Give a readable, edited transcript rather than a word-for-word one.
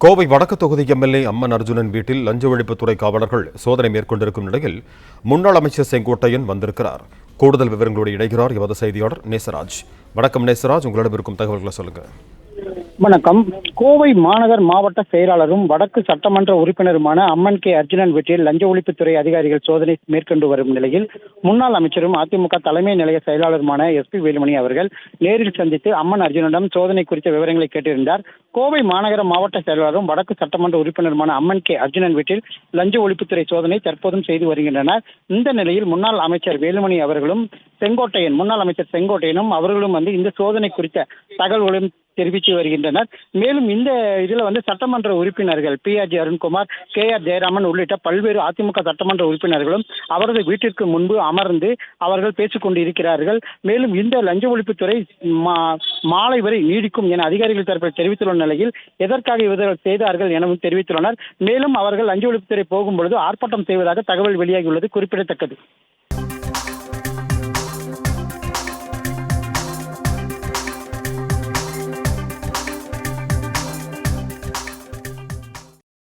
கோவை வடக்கு தொகுதி எம்எல்ஏ அம்மன் அர்ஜுனன் வீட்டில் லஞ்ச ஒழிப்புத்துறை காவலர்கள் சோதனை மேற்கொண்டிருக்கும் நிலையில் முன்னாள் அமைச்சர் செங்கோட்டையன் வந்திருக்கிறார். கூடுதல் விவரங்களோடு இணைகிறார் எமது செய்தியாளர் நேசராஜ். வணக்கம் நேசராஜ், உங்களிடம் இருக்கும் தகவல்களை சொல்லுங்க. வணக்கம். கோவை மாநகர் மாவட்ட செயலாளரும் வடக்கு சட்டமன்ற உறுப்பினருமான அம்மன் கே அர்ஜுனன் வீட்டில் லஞ்ச ஒழிப்புத்துறை அதிகாரிகள் சோதனை மேற்கொண்டு வரும் நிலையில் முன்னாள் அமைச்சரும் அதிமுக தலைமை நிலைய செயலாளருமான SP வேலுமணி அவர்கள் நேரில் சந்தித்து அம்மன் அர்ஜுனிடம் சோதனை குறித்த விவரங்களை கேட்டிருந்தார். கோவை மாநகர மாவட்ட செயலாளரும் வடக்கு சட்டமன்ற உறுப்பினருமான அம்மன் கே அர்ஜுனன் வீட்டில் லஞ்ச ஒழிப்புத்துறை சோதனை தற்போதும் செய்து வருகின்றனர். இந்த நிலையில் முன்னாள் அமைச்சர் வேலுமணி அவர்களும் முன்னாள் அமைச்சர் செங்கோட்டையனும் அவர்களும் இந்த சோதனை குறித்த தகவல்களும் தெரிவித்து வருகின்றனர். மேலும் இந்த இதுல சட்டமன்ற உறுப்பினர்கள் PRG அருண்குமார், KR ஜெயராமன் உள்ளிட்ட பல்வேறு அதிமுக சட்டமன்ற உறுப்பினர்களும் அவரது வீட்டிற்கு முன்பு அமர்ந்து அவர்கள் பேசிக் கொண்டிருக்கிறார்கள். மேலும் இந்த லஞ்ச ஒழிப்புத்துறை மாலை வரை நீடிக்கும் என அதிகாரிகள் தரப்பில் தெரிவித்துள்ள நிலையில் எதற்காக இவர்கள் செய்தார்கள் எனவும் தெரிவித்துள்ளனர். மேலும் அவர்கள் லஞ்ச ஒழிப்புத்துறை போகும்பொழுது ஆர்ப்பாட்டம் செய்வதாக தகவல் வெளியாகியுள்ளது குறிப்பிடத்தக்கது.